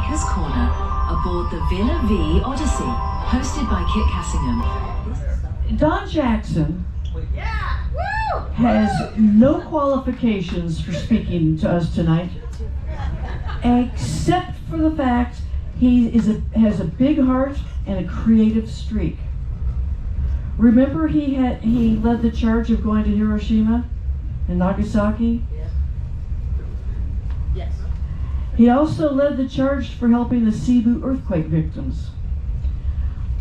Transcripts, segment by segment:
Speaker's Corner aboard the Villa Vie Odyssey, hosted by Kit Cassingham. Don Jackson has no qualifications for speaking to us tonight, except for the fact he has a big heart and a creative streak. Remember he led the charge of going to Hiroshima and Nagasaki? Yes. He also led the charge for helping the Cebu earthquake victims.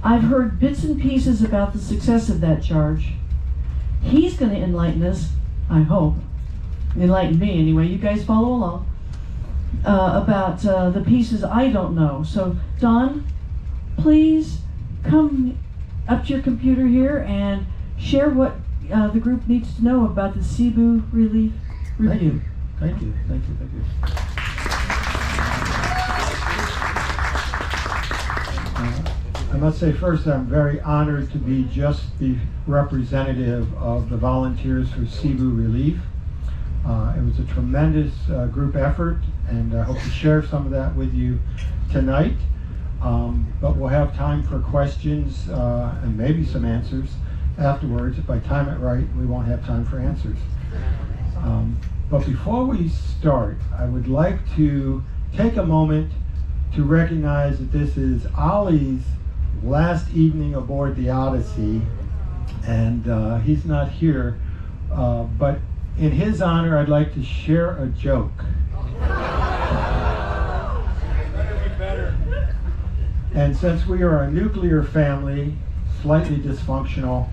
I've heard bits and pieces about the success of that charge. He's going to enlighten us, I hope. Enlighten me anyway. You guys follow along. About the pieces I don't know. So, Don, please come up to your computer here and share what the group needs to know about the Cebu Relief Review. Thank you. I must say first I'm very honored to be just the representative of the volunteers for Cebu Relief. It was a tremendous group effort, and I hope to share some of that with you tonight. But we'll have time for questions and maybe some answers afterwards. If I time it right, we won't have time for answers. But before we start, I would like to take a moment to recognize that this is Ollie's last evening aboard the Odyssey, and he's not here, but in his honor I'd like to share a joke. And since we are a nuclear family, slightly dysfunctional,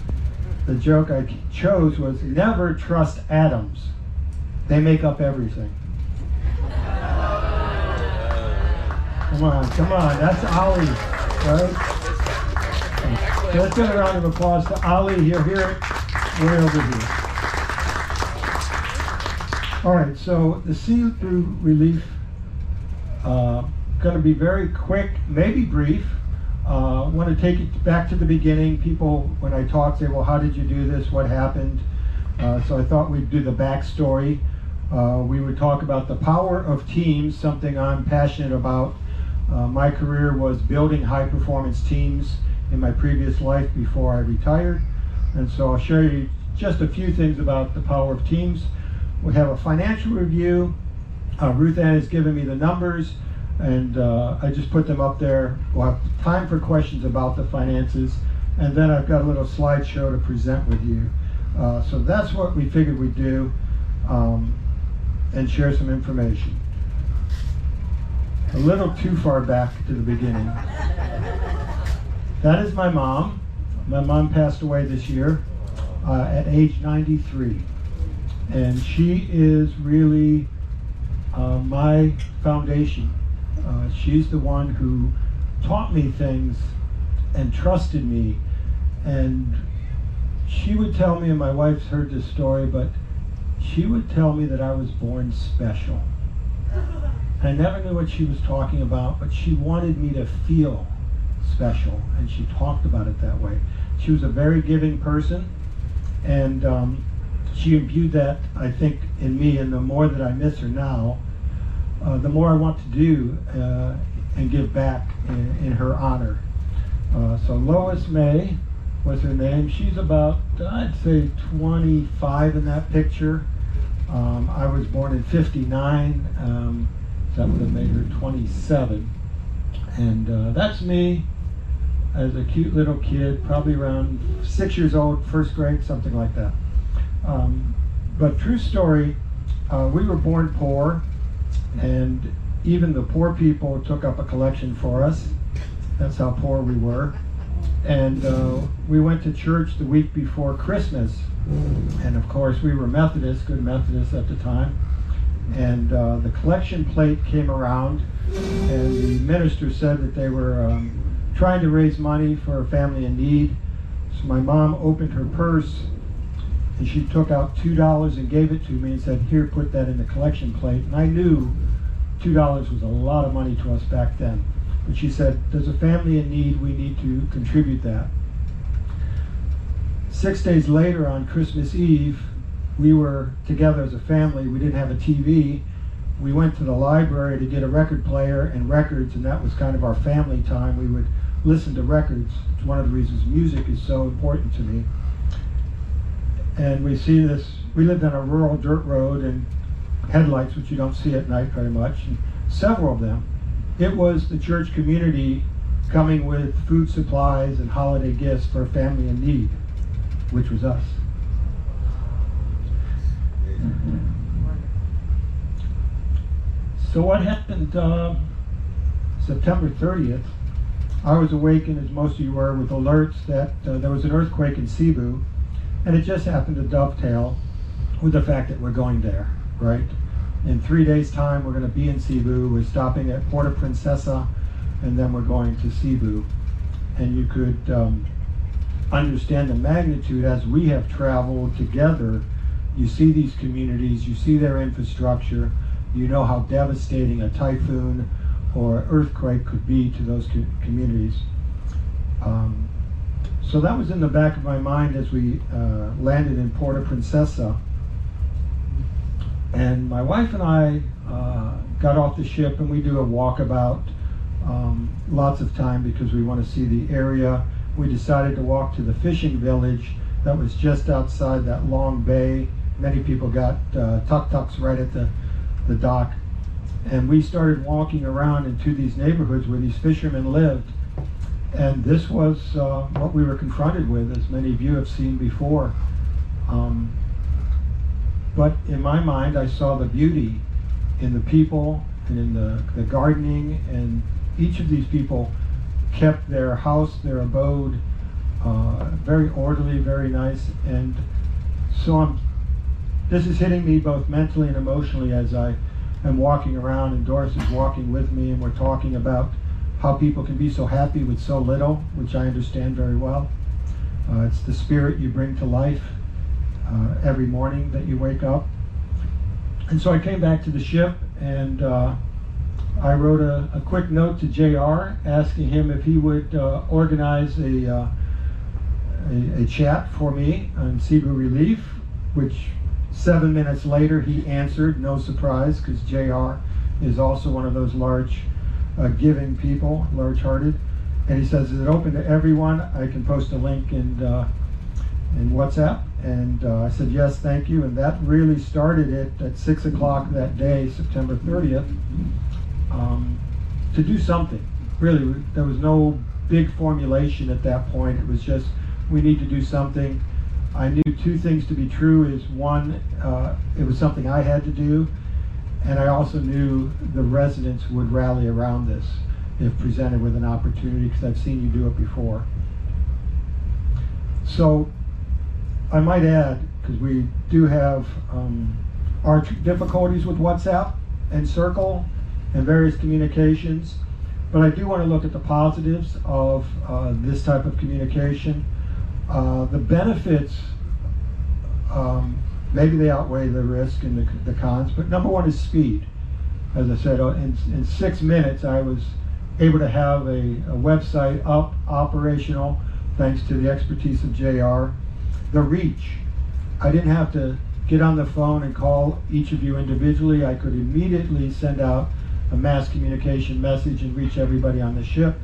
the joke I chose was never trust atoms. They make up everything. Come on, that's Ollie, right? So let's give a round of applause to Ollie. He'll hear it way over here. All right, so the Cebu Relief, going to be very quick, maybe brief. I want to take it back to the beginning. People, when I talk, say, well, how did you do this? What happened? So I thought we'd do the backstory. We would talk about the power of teams, something I'm passionate about. My career was building high-performance teams in my previous life before I retired. And so I'll share you just a few things about the power of teams. We have a financial review. Ruth Ann has given me the numbers, and I just put them up there. We'll have time for questions about the finances, and then I've got a little slideshow to present with you. So that's what we figured we'd do, and share some information. A little too far back to the beginning. That is my mom. My mom passed away this year at age 93. And she is really my foundation. She's the one who taught me things and trusted me. And she would tell me, and my wife's heard this story, but she would tell me that I was born special. I never knew what she was talking about, but she wanted me to feel special, and she talked about it that way. She was a very giving person, and she imbued that, I think, in me, and the more that I miss her now, the more I want to do and give back in her honor. So Lois May was her name. She's about, I'd say, 25 in that picture. I was born in 59. That would have made her 27. And that's me as a cute little kid, probably around 6 years old, first grade, something like that. But true story, we were born poor, and even the poor people took up a collection for us. That's how poor we were. And we went to church the week before Christmas. And of course we were Methodists, good Methodists at the time. And the collection plate came around, and the minister said that they were trying to raise money for a family in need. So my mom opened her purse, and she took out $2 and gave it to me and said, here, put that in the collection plate. And I knew $2 was a lot of money to us back then. But she said, there's a family in need, we need to contribute that. 6 days later, on Christmas Eve, we were together as a family. We didn't have a TV, we went to the library to get a record player and records, and that was kind of our family time. We would listen to records. It's one of the reasons music is so important to me. And we see this, we lived on a rural dirt road and headlights, which you don't see at night very much, and several of them. It was the church community coming with food supplies and holiday gifts for a family in need, which was us. So what happened September 30th, I was awakened, as most of you were, with alerts that there was an earthquake in Cebu, and it just happened to dovetail with the fact that we're going there, right? In 3 days' time, we're going to be in Cebu. We're stopping at Puerto Princesa, and then we're going to Cebu. And you could understand the magnitude as we have traveled together. You see these communities, you see their infrastructure, you know how devastating a typhoon or earthquake could be to those communities. So that was in the back of my mind as we landed in Puerto Princesa. And my wife and I got off the ship, and we do a walkabout lots of time because we want to see the area. We decided to walk to the fishing village that was just outside that long bay. Many people got tuk-tuks right at the dock. And we started walking around into these neighborhoods where these fishermen lived. And this was what we were confronted with, as many of you have seen before. But in my mind, I saw the beauty in the people and in the gardening, and each of these people kept their house, their abode, very orderly, very nice. And so this is hitting me both mentally and emotionally as I am walking around, and Doris is walking with me, and we're talking about how people can be so happy with so little, which I understand very well. It's the spirit you bring to life every morning that you wake up. And so I came back to the ship, and I wrote a quick note to JR asking him if he would organize a chat for me on Cebu Relief, which 7 minutes later he answered, no surprise, because JR is also one of those large giving people, large-hearted. And he says, is it open to everyone? I can post a link in WhatsApp. And I said, yes, thank you. And that really started it at 6 o'clock that day, September 30th, to do something. Really, there was no big formulation at that point. It was just, we need to do something. I knew two things to be true. Is one, it was something I had to do, and I also knew the residents would rally around this if presented with an opportunity, because I've seen you do it before. So I might add, because we do have our difficulties with WhatsApp and Circle and various communications, but I do want to look at the positives of this type of communication. The benefits, maybe they outweigh the risk and the cons, but number one is speed. As I said, in 6 minutes I was able to have a website up, operational, thanks to the expertise of JR. The reach, I didn't have to get on the phone and call each of you individually. I could immediately send out a mass communication message and reach everybody on the ship.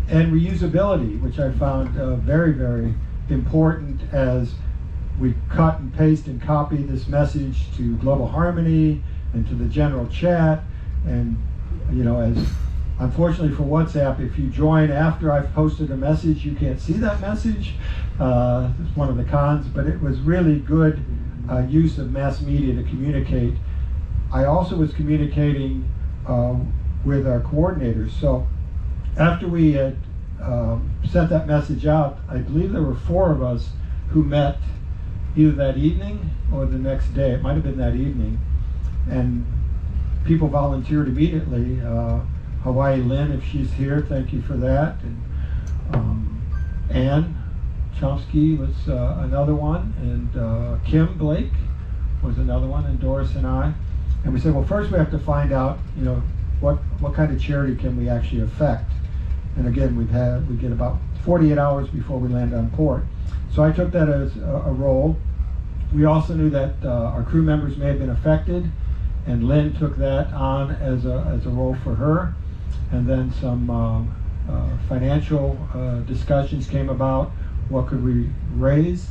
And reusability, which I found very, very important as we cut and paste and copy this message to Global Harmony and to the general chat. And, you know, as unfortunately for WhatsApp, if you join after I've posted a message, you can't see that message. It's one of the cons, but it was really good use of mass media to communicate. I also was communicating with our coordinators. So after we had sent that message out, I believe there were 4 of us who met either that evening or the next day. It might have been that evening. And people volunteered immediately. Hawaii Lynn, if she's here, thank you for that. And Ann Chomsky was another one, and Kim Blake was another one, and Doris and I. And we said, well, first we have to find out, you know, what kind of charity can we actually affect. And again, we get about 48 hours before we land on port. So I took that as a role. We also knew that our crew members may have been affected, and Lynn took that on as a role for her. And then some financial discussions came about. What could we raise?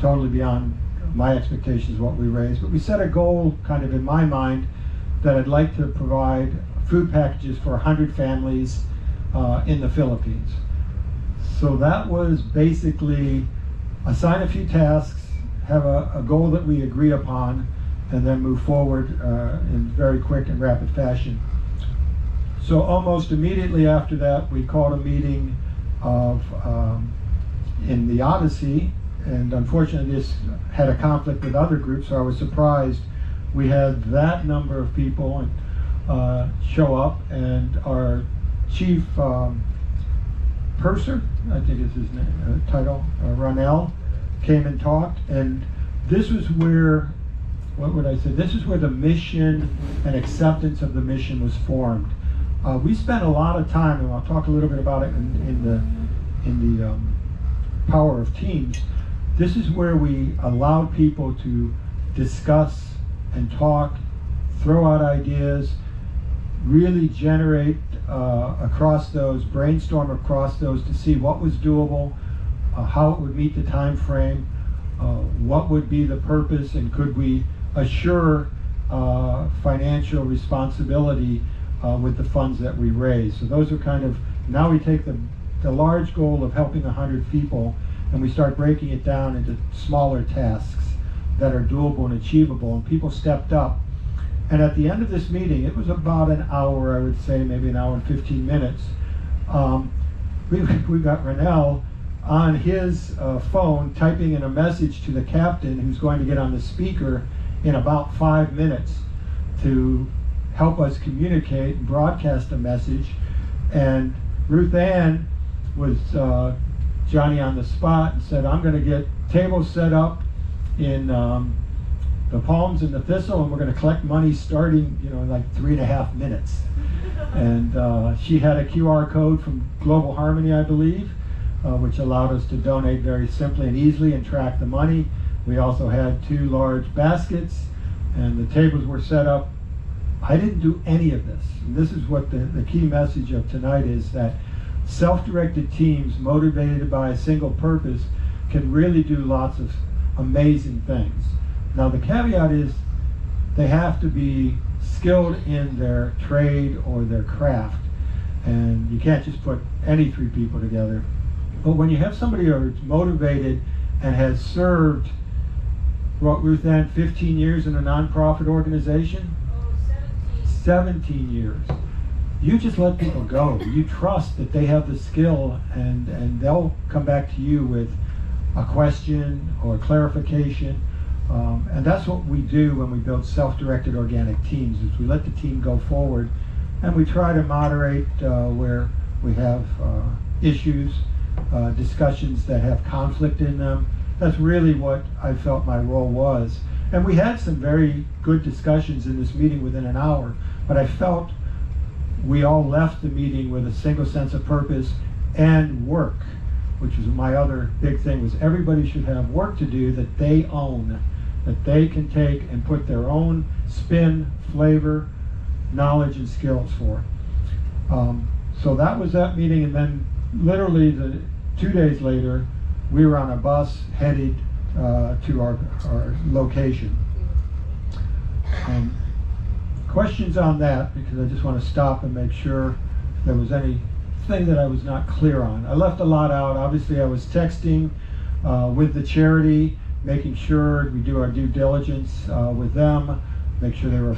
Totally beyond my expectations what we raised. But we set a goal kind of in my mind that I'd like to provide food packages for 100 families in the Philippines. So that was basically assign a few tasks, have a goal that we agree upon, and then move forward in very quick and rapid fashion. So almost immediately after that, we called a meeting in the Odyssey, and unfortunately this had a conflict with other groups, so I was surprised we had that number of people show up, and our chief purser, I think is his name, title, Ronell, came and talked, and this was where, what would I say, this is where the mission and acceptance of the mission was formed. We spent a lot of time, and I'll talk a little bit about it in the power of teams. This is where we allowed people to discuss and talk, throw out ideas, really generate across those, brainstorm across those to see what was doable, how it would meet the time frame, what would be the purpose, and could we assure financial responsibility with the funds that we raise. So those are kind of, now we take the large goal of helping 100 people and we start breaking it down into smaller tasks that are doable and achievable, and people stepped up. And at the end of this meeting, it was about an hour, I would say, maybe an hour and 15 minutes, we got Ronell on his phone typing in a message to the captain who's going to get on the speaker in about 5 minutes to help us communicate and broadcast a message. And Ruth Ann was Johnny on the spot and said, I'm going to get tables set up in the Palms and the Thistle, and we're going to collect money starting, in like 3.5 minutes. And she had a QR code from Global Harmony, I believe, which allowed us to donate very simply and easily and track the money. We also had 2 large baskets, and the tables were set up. I didn't do any of this. And this is what the key message of tonight is, that self-directed teams motivated by a single purpose can really do lots of amazing things. Now the caveat is they have to be skilled in their trade or their craft, and you can't just put any 3 people together. But when you have somebody who's motivated and has served, what, Ruth Ann, 15 years in a nonprofit organization? 17 years. You just let people go. You trust that they have the skill, and they'll come back to you with a question or a clarification. And that's what we do when we build self-directed organic teams, is we let the team go forward, and we try to moderate where we have issues, discussions that have conflict in them. That's really what I felt my role was. And we had some very good discussions in this meeting within an hour, but I felt we all left the meeting with a single sense of purpose and work, which was my other big thing, was everybody should have work to do that they own, that they can take and put their own spin, flavor, knowledge, and skills for. So that was that meeting, and then literally 2 days later, we were on a bus headed to our location. Questions on that, because I just want to stop and make sure if there was anything that I was not clear on. I left a lot out. Obviously I was texting with the charity, making sure we do our due diligence with them, make sure they were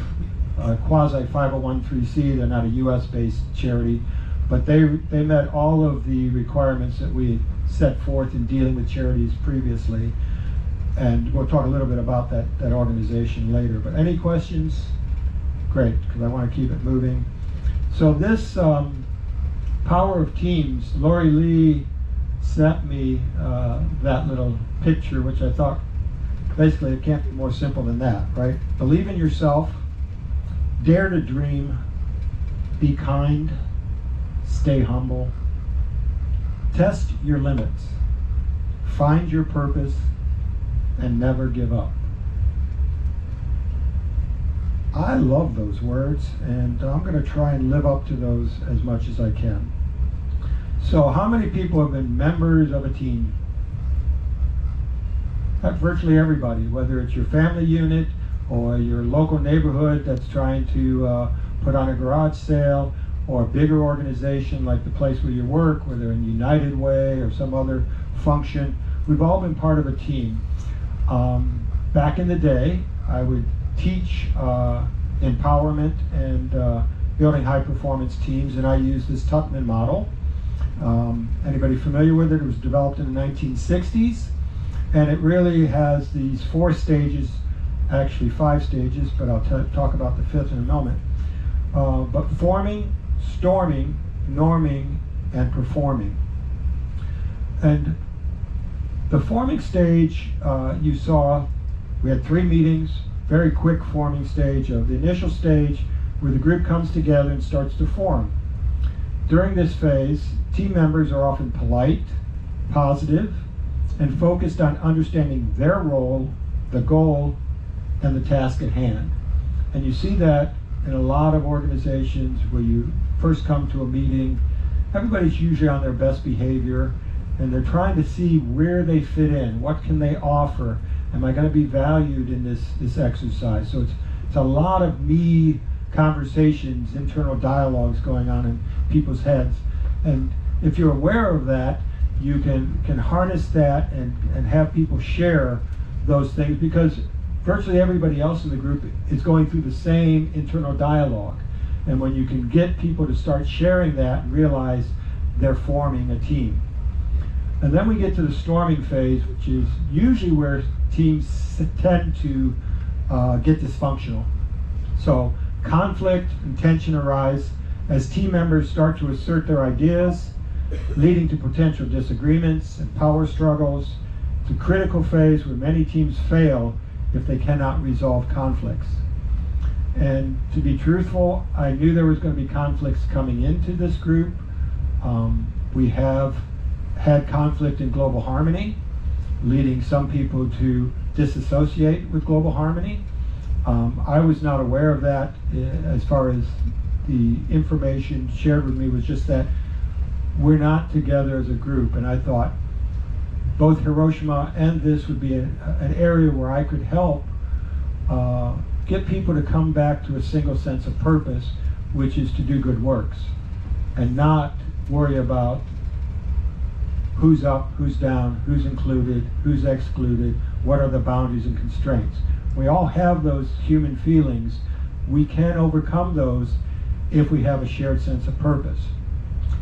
quasi 501(c)(3), they're not a US based charity, but they met all of the requirements that we set forth in dealing with charities previously. And we'll talk a little bit about that organization later. But any questions? Great, because I want to keep it moving. So this power of teams, Lori Lee sent me that little picture, which I thought, basically it can't be more simple than that, right? Believe in yourself, dare to dream, be kind, stay humble, test your limits, find your purpose, and never give up. I love those words, and I'm going to try and live up to those as much as I can. So how many people have been members of a team? Virtually everybody, whether it's your family unit or your local neighborhood that's trying to put on a garage sale, or a bigger organization like the place where you work, whether in United Way or some other function. We've all been part of a team. Back in the day, I would teach empowerment and building high performance teams, and I used this Tuckman model. Anybody familiar with it? It was developed in the 1960s, and it really has these 4 stages, actually 5 stages, but I'll talk about the 5th in a moment. But forming, storming, norming, and performing. And the forming stage, you saw, we had 3 meetings, very quick forming stage of the initial stage where the group comes together and starts to form. During this phase, team members are often polite, positive, and focused on understanding their role, the goal, and the task at hand. And you see that in a lot of organizations where you first come to a meeting, everybody's usually on their best behavior, and they're trying to see where they fit in, what can they offer, am I going to be valued in this exercise? So it's a lot of me conversations, internal dialogues going on in people's heads. And if you're aware of that, you can harness that and have people share those things, because virtually everybody else in the group is going through the same internal dialogue. And when you can get people to start sharing that and realize they're forming a team. And then we get to the storming phase, which is usually where teams tend to get dysfunctional. So conflict and tension arise as team members start to assert their ideas, leading to potential disagreements and power struggles. It's a critical phase where many teams fail if they cannot resolve conflicts. And to be truthful, I knew there was going to be conflicts coming into this group. We have had conflict in global harmony, leading some people to disassociate with global harmony. I was not aware of that as far as the information shared with me was just that we're not together as a group. And I thought both Hiroshima and this would be an area where I could help get people to come back to a single sense of purpose, which is to do good works and not worry about who's up, who's down, who's included, who's excluded, what are the boundaries and constraints. We all have those human feelings. We can overcome those if we have a shared sense of purpose.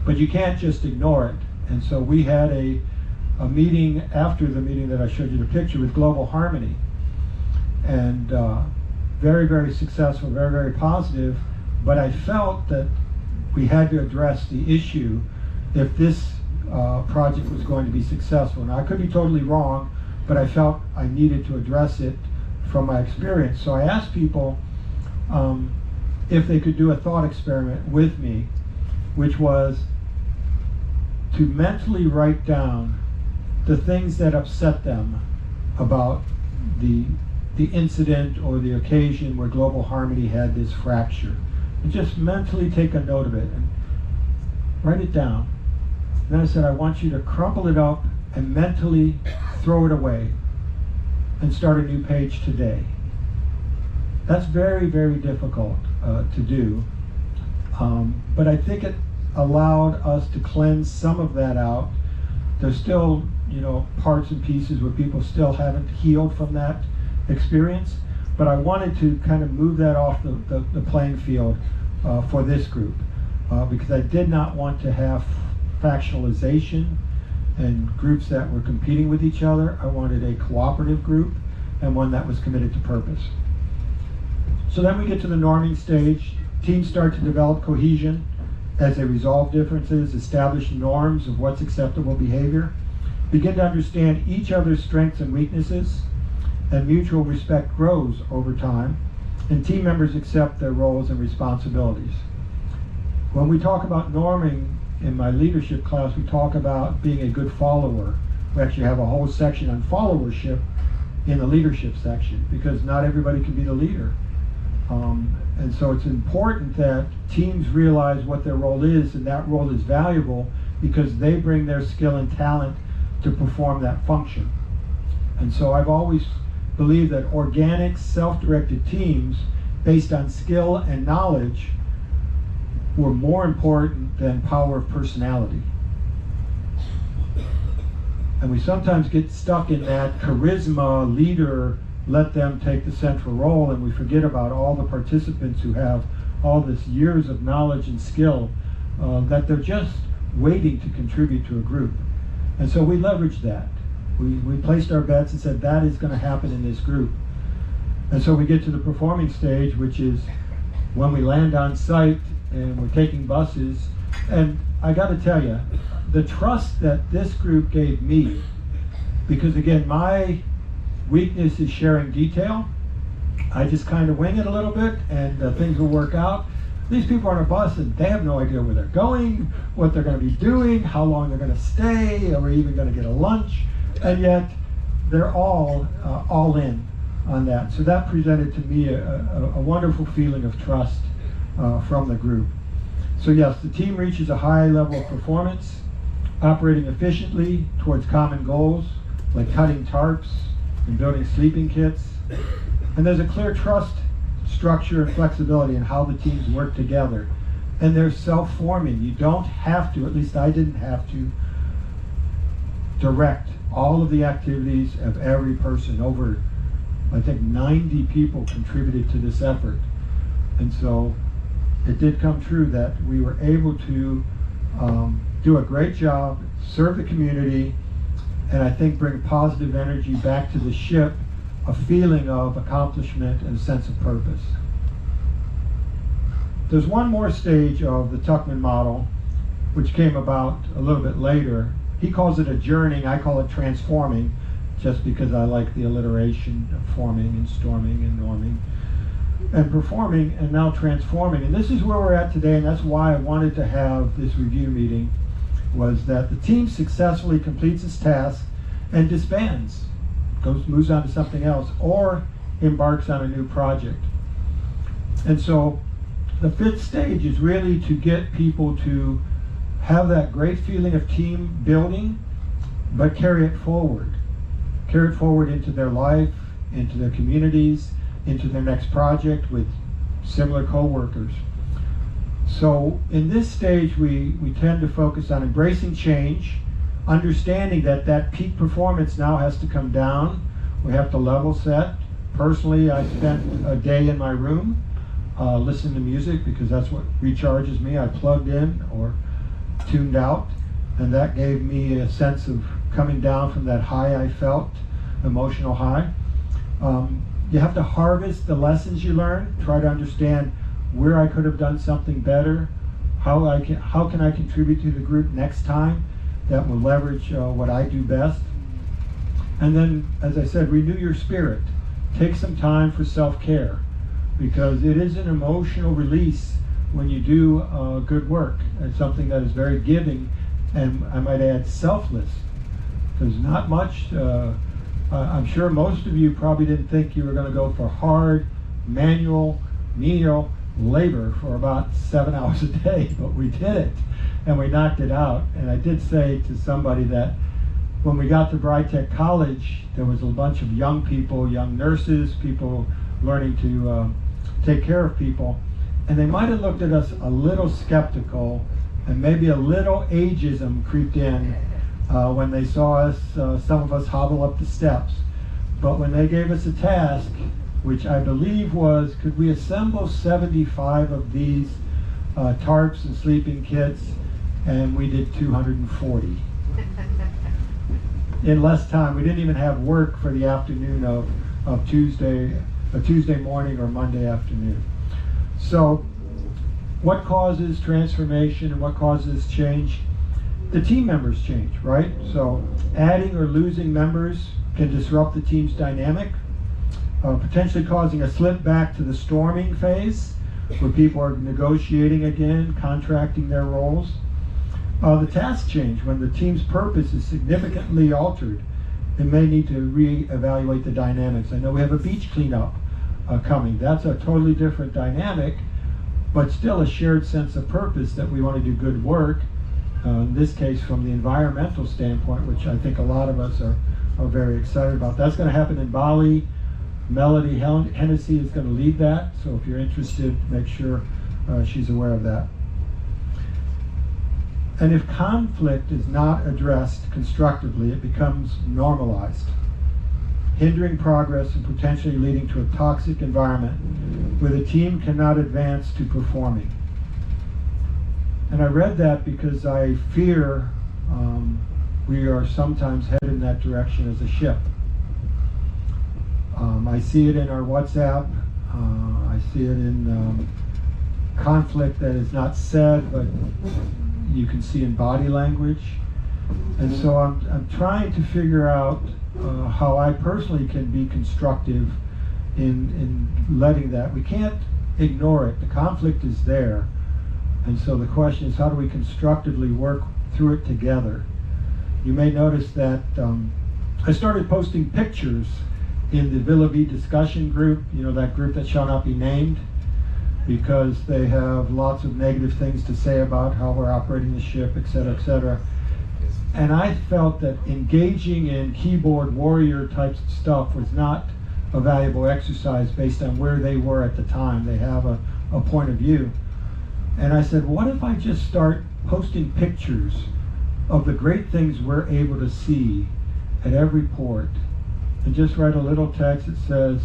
But you can't just ignore it. And so we had a meeting after the meeting that I showed you the picture with Global Harmony. And very, very successful, very, very positive. But I felt that we had to address the issue if this project was going to be successful. Now, I could be totally wrong, but I felt I needed to address it from my experience. So I asked people if they could do a thought experiment with me, which was to mentally write down the things that upset them about the incident or the occasion where Global Harmony had this fracture. And just mentally take a note of it and write it down. And then I said, I want you to crumple it up and mentally throw it away and start a new page today. That's very, very difficult to do. But I think it allowed us to cleanse some of that out. There's still, parts and pieces where people still haven't healed from that experience. But I wanted to kind of move that off the playing field for this group because I did not want to have factionalization and groups that were competing with each other. I wanted a cooperative group and one that was committed to purpose. So then we get to the norming stage. Teams start to develop cohesion as they resolve differences, establish norms of what's acceptable behavior, begin to understand each other's strengths and weaknesses, and mutual respect grows over time, and team members accept their roles and responsibilities. When we talk about norming in my leadership class, we talk about being a good follower. We actually have a whole section on followership in the leadership section because not everybody can be the leader. And so it's important that teams realize what their role is, and that role is valuable because they bring their skill and talent to perform that function. And so I've always believed that organic, self-directed teams based on skill and knowledge were more important than power of personality. And we sometimes get stuck in that charisma, leader, let them take the central role, and we forget about all the participants who have all this years of knowledge and skill that they're just waiting to contribute to a group. And so we leveraged that. We placed our bets and said that is going to happen in this group. And so we get to the performing stage, which is when we land on site and we're taking buses. And I got to tell you, the trust that this group gave me, because again, my weakness is sharing detail. I just kind of wing it a little bit and things will work out. These people are on a bus and they have no idea where they're going, what they're going to be doing, how long they're going to stay, are we even going to get a lunch? And yet they're all in on that. So that presented to me a wonderful feeling of trust from the group. So yes, the team reaches a high level of performance, operating efficiently towards common goals like cutting tarps and building sleeping kits. And there's a clear trust structure and flexibility in how the teams work together. And they're self-forming. You don't have to, at least I didn't have to, direct all of the activities of every person. Over, I think, 90 people contributed to this effort. And so it did come true that we were able to do a great job, serve the community, and I think bring positive energy back to the ship, a feeling of accomplishment and a sense of purpose. There's one more stage of the Tuckman model, which came about a little bit later. He calls it adjourning, I call it transforming, just because I like the alliteration of forming and storming and norming. And performing and now transforming. And this is where we're at today, and that's why I wanted to have this review meeting, was that the team successfully completes its task and disbands, moves on to something else, or embarks on a new project. And so the fifth stage is really to get people to have that great feeling of team building, but carry it forward. Carry it forward into their life, into their communities, into their next project with similar co-workers. So in this stage, we tend to focus on embracing change, understanding that that peak performance now has to come down. We have to level set. Personally, I spent a day in my room listening to music because that's what recharges me. I plugged in or tuned out, and that gave me a sense of coming down from that high I felt, emotional high. You have to harvest the lessons you learn, try to understand where I could have done something better, how can I contribute to the group next time that will leverage what I do best. And then, as I said, renew your spirit. Take some time for self-care, because it is an emotional release when you do good work. It's something that is very giving, and I might add selfless, because not much, I'm sure most of you probably didn't think you were going to go for hard, manual, menial labor for about 7 hours a day, but we did it, and we knocked it out. And I did say to somebody that when we got to Bride Tech College, there was a bunch of young people, young nurses, people learning to take care of people, and they might have looked at us a little skeptical, and maybe a little ageism creeped in when they saw us, some of us hobble up the steps. But when they gave us a task, which I believe was, could we assemble 75 of these tarps and sleeping kits, and we did 240. In less time. We didn't even have work for the afternoon of Tuesday morning or Monday afternoon. So what causes transformation and what causes change? The team members change, right? So adding or losing members can disrupt the team's dynamic, potentially causing a slip back to the storming phase, where people are negotiating again, contracting their roles. The task change, when the team's purpose is significantly altered, it may need to reevaluate the dynamics. I know we have a beach cleanup coming. That's a totally different dynamic, but still a shared sense of purpose that we want to do good work, in this case from the environmental standpoint, which I think a lot of us are very excited about. That's going to happen in Bali. Melody Hennessy is going to lead that, so if you're interested, make sure she's aware of that. And if conflict is not addressed constructively, it becomes normalized, hindering progress and potentially leading to a toxic environment where the team cannot advance to performing. And I read that because I fear we are sometimes headed in that direction as a ship. I see it in our WhatsApp. I see it in conflict that is not said, but you can see in body language. And so I'm trying to figure out how I personally can be constructive in letting that. We can't ignore it. The conflict is there. And so the question is, how do we constructively work through it together? You may notice that I started posting pictures in the Villa Vie discussion group, you know, that group that shall not be named, because they have lots of negative things to say about how we're operating the ship, et cetera, et cetera. And I felt that engaging in keyboard warrior types of stuff was not a valuable exercise based on where they were at the time. They have a point of view. And I said, what if I just start posting pictures of the great things we're able to see at every port, and just write a little text that says,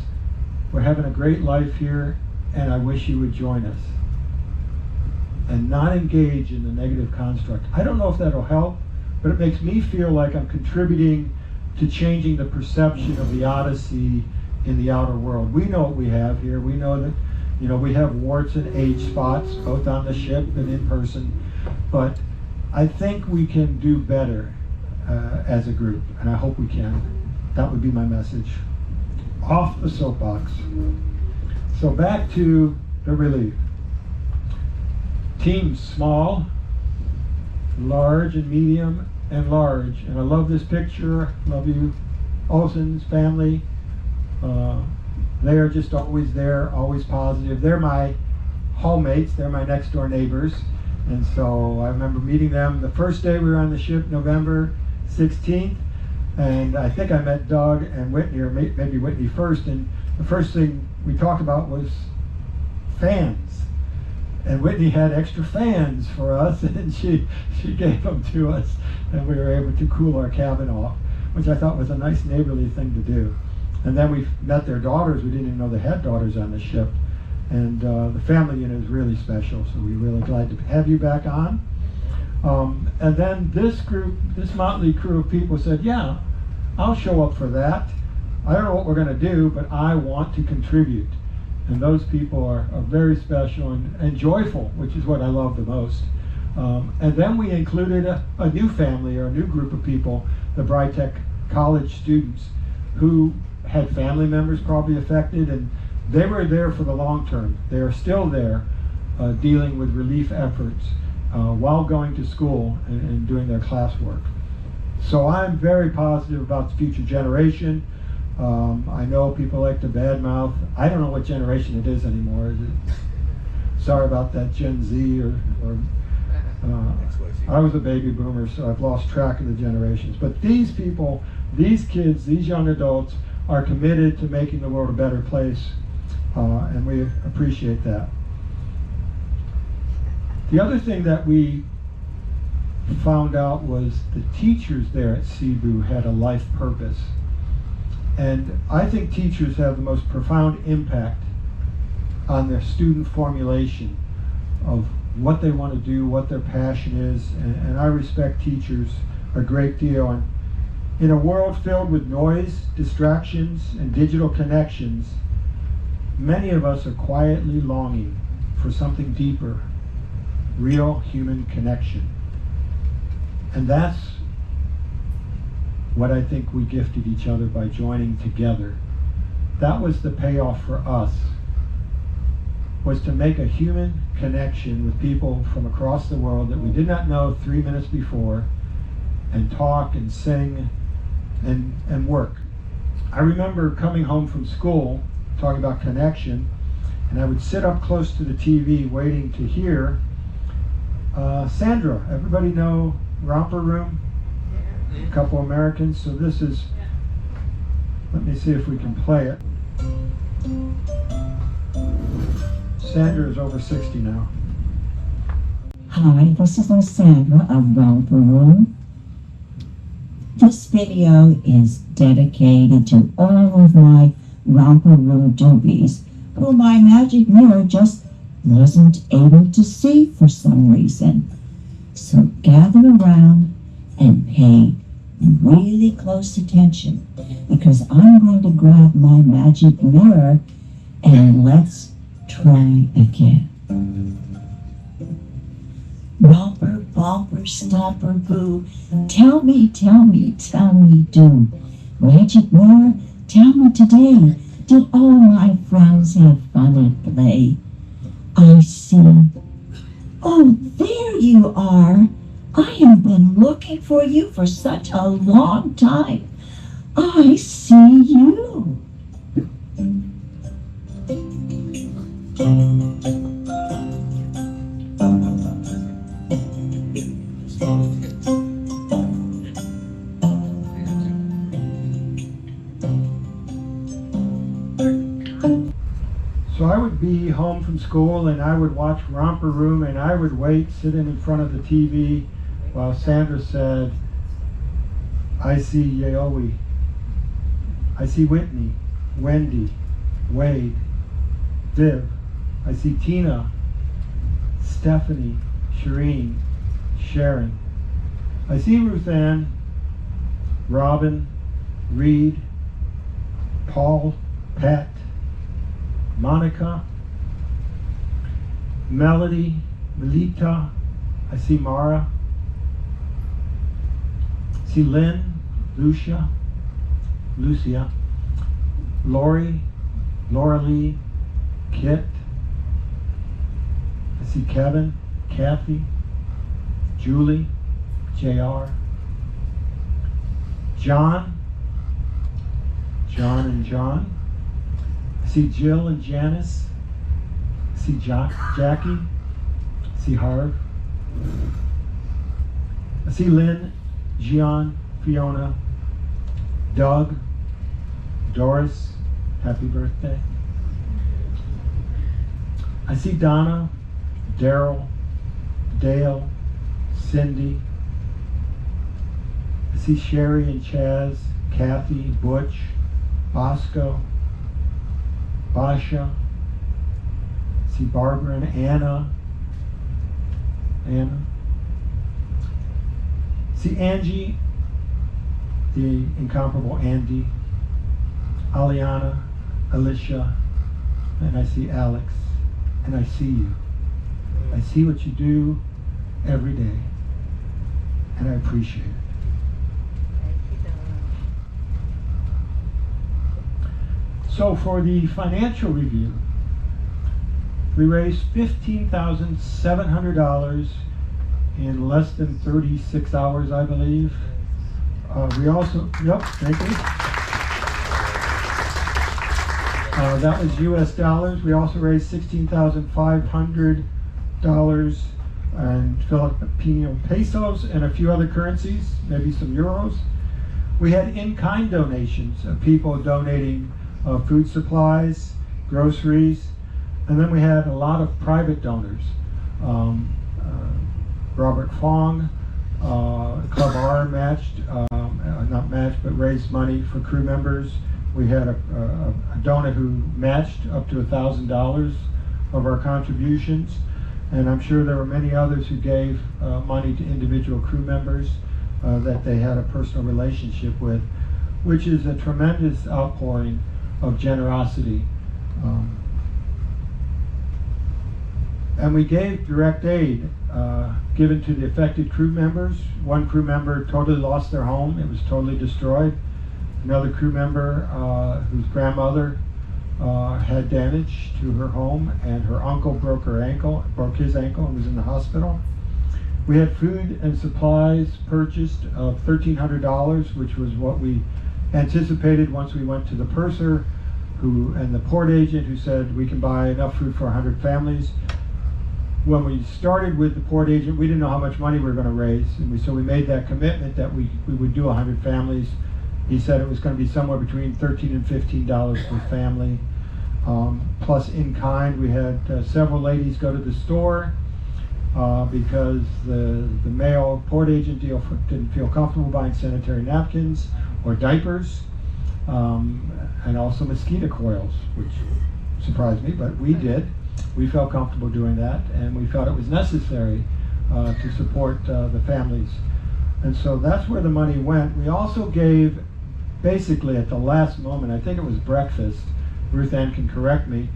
we're having a great life here, and I wish you would join us. And not engage in the negative construct. I don't know if that'll help, but it makes me feel like I'm contributing to changing the perception of the Odyssey in the outer world. We know what we have here. We know that, you know, we have warts and age spots, both on the ship and in person. But I think we can do better as a group, and I hope we can. That would be my message. Off the soapbox. So back to the relief. Teams small, large and medium, and large. And I love this picture. Love you, Olsen's family. They are just always there, always positive. They're my hallmates. They're my next door neighbors. And so I remember meeting them the first day we were on the ship, November 16th. And I think I met Doug and Whitney, or maybe Whitney first. And the first thing we talked about was fans. And Whitney had extra fans for us, and she gave them to us, and we were able to cool our cabin off, which I thought was a nice neighborly thing to do. And then we met their daughters. We didn't even know they had daughters on the ship. And the family unit is really special, so we're really glad to have you back on. And then this group, this motley crew of people said, yeah, I'll show up for that. I don't know what we're going to do, but I want to contribute. And those people are very special and joyful, which is what I love the most. And then we included a new family, or a new group of people, the Britech college students, who had family members probably affected, and they were there for the long term. They are still there dealing with relief efforts while going to school and doing their classwork. So I'm very positive about the future generation. I know people like to badmouth. I don't know what generation it is anymore. Is it, sorry about that, Gen Z or I was a baby boomer, so I've lost track of the generations. But these people, these kids, these young adults are committed to making the world a better place, and we appreciate that. The other thing that we found out was the teachers there at Cebu had a life purpose. And I think teachers have the most profound impact on their student formulation of what they want to do, what their passion is, and I respect teachers a great deal. And in a world filled with noise, distractions, and digital connections, many of us are quietly longing for something deeper, real human connection. And that's what I think we gifted each other by joining together. That was the payoff for us, was to make a human connection with people from across the world that we did not know 3 minutes before, and talk and sing and work. I remember coming home from school talking about connection. And I would sit up close to the TV waiting to hear Sandra. Everybody know Romper Room? A couple Americans. So this is, let me see if we can play it. Sandra is over 60 now. Hi, this is Sandra of Romper Room. This video is dedicated to all of my Romper Room doobies who my magic mirror just wasn't able to see for some reason. So gather around and pay really close attention, because I'm going to grab my magic mirror and let's try again. Romper, bumper, stomper, boo, tell me, do. Magic mirror, tell me today, did all my friends have fun at play? I see. Oh, there you are. I have been looking for you for such a long time. I see you. So I would be home from school and I would watch Romper Room and I would wait sitting in front of the TV while Sandra said, I see Yaoi, I see Whitney, Wendy, Wade, Viv, I see Tina, Stephanie, Shireen, Sharon, I see Ruth Ann, Robin, Reed, Paul, Pat, Monica, Melody, Melita, I see Mara, I see Lynn, Lucia, Lori, Laura Lee, Kit, I see Kevin, Kathy, Julie, JR, John and John, I see Jill and Janice, I see Jackie, I see Harv, I see Lynn, Gian, Fiona, Doug, Doris, happy birthday. I see Donna, Daryl, Dale, Cindy. I see Sherry and Chaz, Kathy, Butch, Bosco, Basha. I see Barbara and Anna. See Angie, the incomparable Andy, Aliana, Alicia, and I see Alex, and I see you. I see what you do every day, and I appreciate it. So for the financial review, we raised $15,700 in less than 36 hours, I believe. We also, thank you. That was US dollars. We also raised $16,500 in Filipino pesos and a few other currencies, maybe some euros. We had in-kind donations of people donating food supplies, groceries, and then we had a lot of private donors. Robert Fong, Club R matched, not matched, but raised money for crew members. We had a donor who matched up to $1,000 of our contributions, and I'm sure there were many others who gave money to individual crew members that they had a personal relationship with, which is a tremendous outpouring of generosity. And we gave direct aid given to the affected crew members. One crew member totally lost their home. It was totally destroyed. Another crew member whose grandmother had damage to her home, and her uncle broke his ankle and was in the hospital. We had food and supplies purchased of $1,300, which was what we anticipated once we went to the purser. and the port agent who said we can buy enough food for 100 families. When we started with the port agent, we didn't know how much money we were going to raise, and so we made that commitment that we would do 100 families. He said it was going to be somewhere between $13 and $15 per family. Plus in kind, we had several ladies go to the store because the male port agent didn't feel comfortable buying sanitary napkins or diapers, and also mosquito coils, which surprised me, but we did. We felt comfortable doing that, and we felt it was necessary to support the families. And so that's where the money went. We also gave, basically at the last moment, I think it was breakfast, Ruth Ann can correct me,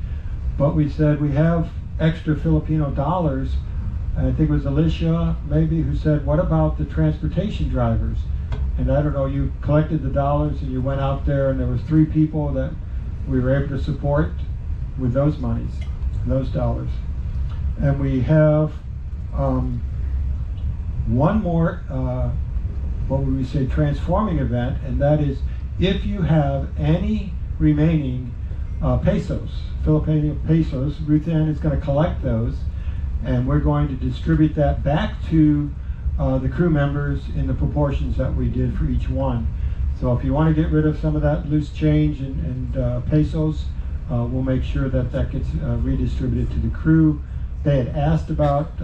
but we said we have extra Filipino dollars. I think it was Alicia maybe who said, what about the transportation drivers? And I don't know, you collected the dollars and you went out there, and there was 3 people that we were able to support with those monies, those dollars. And we have one more, what would we say, transforming event, and that is if you have any remaining pesos, Filipino pesos, Ruth Ann is going to collect those, and we're going to distribute that back to the crew members in the proportions that we did for each one. So if you want to get rid of some of that loose change and pesos, we'll make sure that that gets redistributed to the crew. They had asked about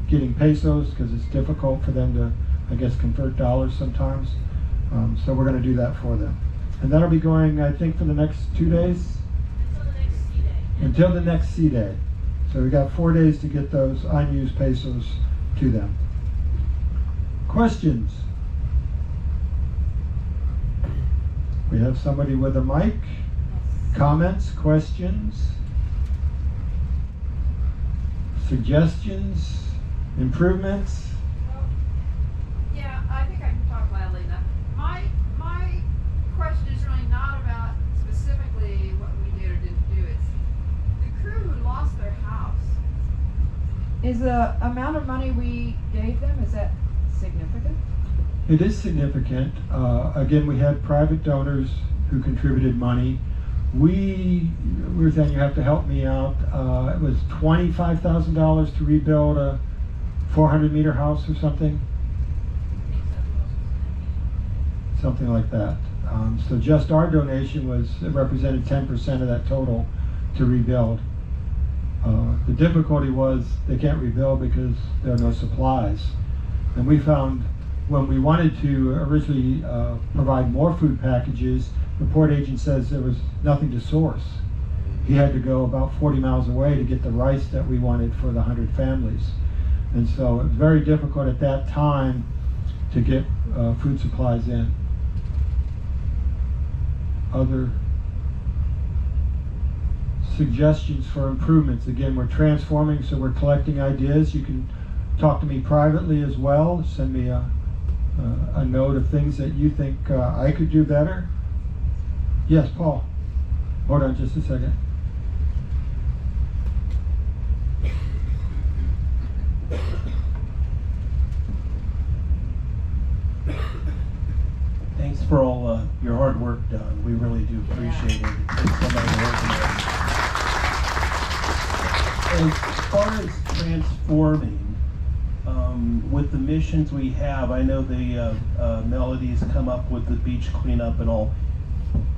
getting pesos because it's difficult for them to, I guess, convert dollars sometimes. So we're going to do that for them. And that'll be going, I think, for the next 2 days? Until the next sea day. So we got 4 days to get those unused pesos to them. Questions? We have somebody with a mic. Comments, questions, suggestions, improvements? Well, yeah, I think I can talk loudly enough. My question is really not about specifically what we did or didn't do. It's the crew who lost their house. Is the amount of money we gave them, is that significant? It is significant. Again, we had private donors who contributed money. Ruth Ann, you have to help me out. It was $25,000 to rebuild a 400-meter house or something? Something like that. So just our donation represented 10% of that total to rebuild. The difficulty was they can't rebuild because there are no supplies. And we found when we wanted to originally provide more food packages, the port agent says there was nothing to source. He had to go about 40 miles away to get the rice that we wanted for the 100 families. And so it was very difficult at that time to get food supplies in. Other suggestions for improvements? Again, we're transforming, so we're collecting ideas. You can talk to me privately as well. Send me a note of things that you think I could do better. Yes, Paul. Hold on just a second. Thanks for all your hard work done. We really do appreciate it. It's somebody working on it. As far as transforming, with the missions we have, I know the Melody's come up with the beach cleanup and all.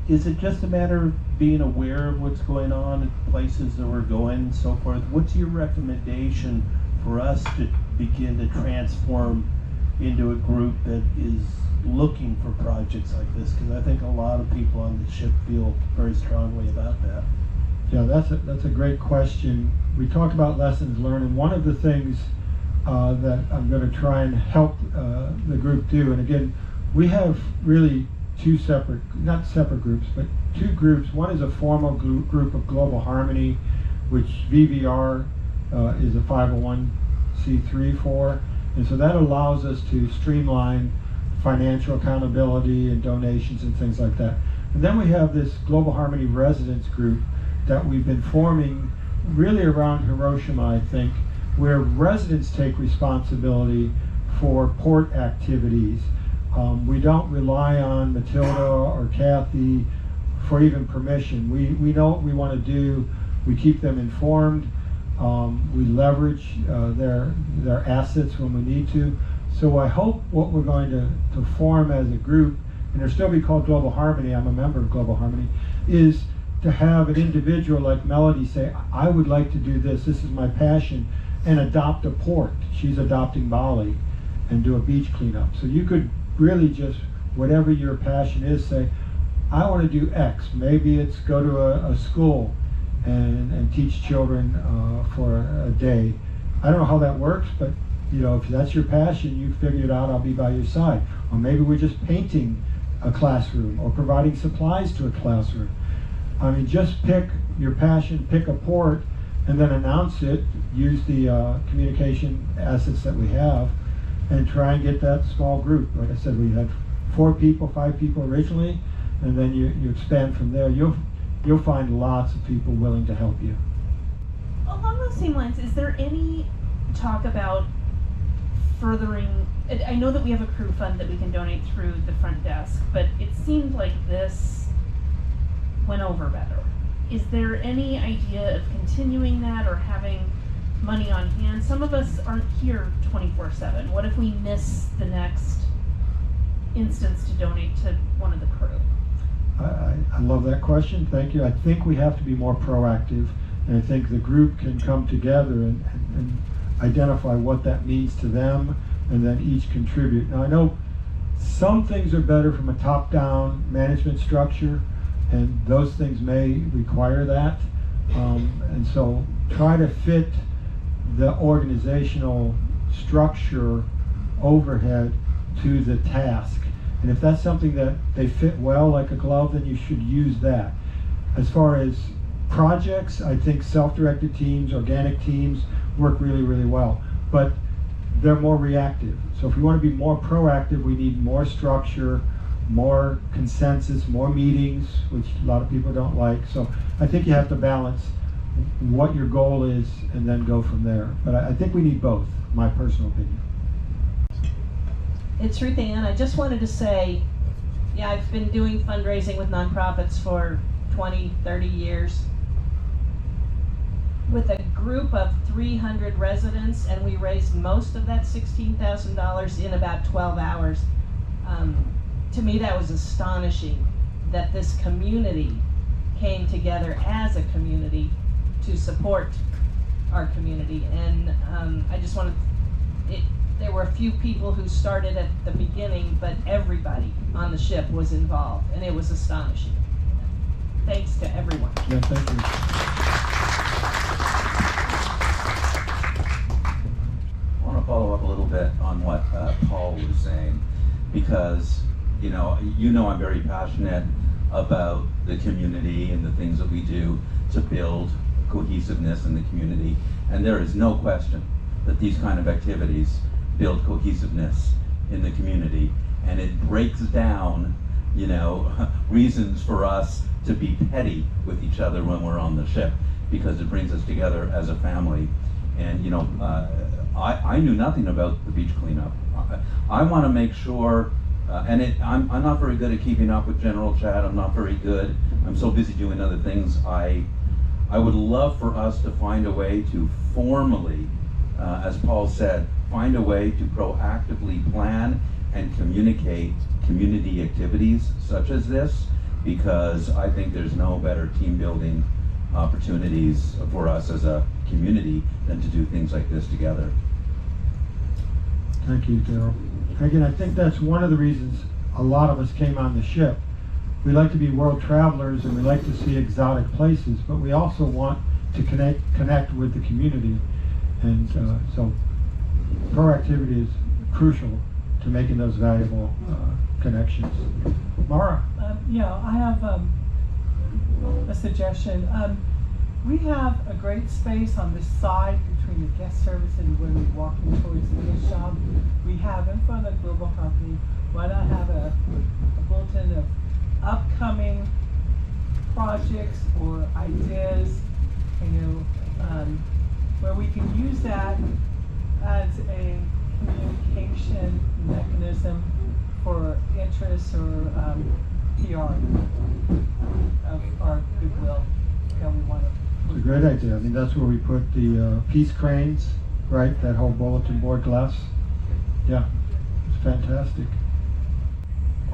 Is it just a matter of being aware of what's going on at places that we're going and so forth? What's your recommendation for us to begin to transform into a group that is looking for projects like this? Because I think a lot of people on the ship feel very strongly about that. Yeah, that's a great question. We talked about lessons learned, and one of the things that I'm going to try and help the group do, and again, we have really two separate, not separate groups, but two groups. One is a formal group of Global Harmony, which VVR is a 501c3 for, and so that allows us to streamline financial accountability and donations and things like that. And then we have this Global Harmony Residents group that we've been forming really around Hiroshima, I think, where residents take responsibility for port activities. We don't rely on Matilda or Kathy for even permission. We know what we want to do. We keep them informed. We leverage their assets when we need to. So I hope what we're going to form as a group, and it'll still be called Global Harmony, I'm a member of Global Harmony, is to have an individual like Melody say, I would like to do this is my passion, and adopt a port. She's adopting Bali, and do a beach cleanup. So you could really just, whatever your passion is, say, I want to do X. Maybe it's go to a school and teach children for a day. I don't know how that works, but if that's your passion, you figure it out, I'll be by your side. Or maybe we're just painting a classroom or providing supplies to a classroom. I mean, just pick your passion, pick a port, and then announce it, use the communication assets that we have, and try and get that small group. Like I said, we had 4 people, 5 people originally, and then you expand from there. You'll find lots of people willing to help you. Along those same lines, is there any talk about furthering, I know that we have a crew fund that we can donate through the front desk, but it seemed like this went over better. Is there any idea of continuing that or having money on hand? Some of us aren't here 24/7. What if we miss the next instance to donate to one of the crew? I love that question. Thank you. I think we have to be more proactive, and I think the group can come together and identify what that means to them, and then each contribute. Now I know some things are better from a top-down management structure, and those things may require that. And so try to fit the organizational structure overhead to the task. And if that's something that they fit well like a glove, then you should use that. As far as projects, I think self-directed teams, organic teams work really, really well. But they're more reactive. So if we want to be more proactive, we need more structure, more consensus, more meetings, which a lot of people don't like. So I think you have to balance what your goal is and then go from there. But I think we need both, my personal opinion. It's Ruth Ann. I just wanted to say, yeah, I've been doing fundraising with nonprofits for 20, 30 years. With a group of 300 residents, and we raised most of that $16,000 in about 12 hours. To me, that was astonishing that this community came together as a community to support our community. And I just wanted, there were a few people who started at the beginning, but everybody on the ship was involved, and it was astonishing. Thanks to everyone. Yeah, thank you. I want to follow up a little bit on what Paul was saying, because you know I'm very passionate about the community and the things that we do to build cohesiveness in the community. And there is no question that these kind of activities build cohesiveness in the community, and it breaks down, reasons for us to be petty with each other when we're on the ship, because it brings us together as a family. And I knew nothing about the beach cleanup. I want to make sure, I'm not very good at keeping up with general chat. I'm not very good. I'm so busy doing other things. I would love for us to find a way to formally, as Paul said, find a way to proactively plan and communicate community activities such as this, because I think there's no better team building opportunities for us as a community than to do things like this together. Thank you, Daryl. Again, I think that's one of the reasons a lot of us came on the ship. We like to be world travelers and we like to see exotic places, but we also want to connect with the community. And so proactivity is crucial to making those valuable connections. Mara? I have a suggestion. We have a great space on the side between the guest service and when we're walking towards the gift shop. We have in front of Global Harmony, why not have a bulletin of upcoming projects or ideas, where we can use that as a communication mechanism for interests or PR of our goodwill. How we want to. It's a great idea. I mean, that's where we put the peace cranes, right? That whole bulletin board glass. Yeah, it's fantastic.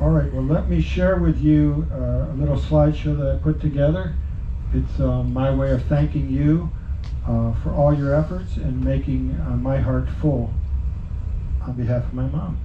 All right, well, let me share with you a little slideshow that I put together. It's my way of thanking you for all your efforts and making my heart full on behalf of my mom.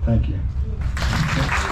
Thank you.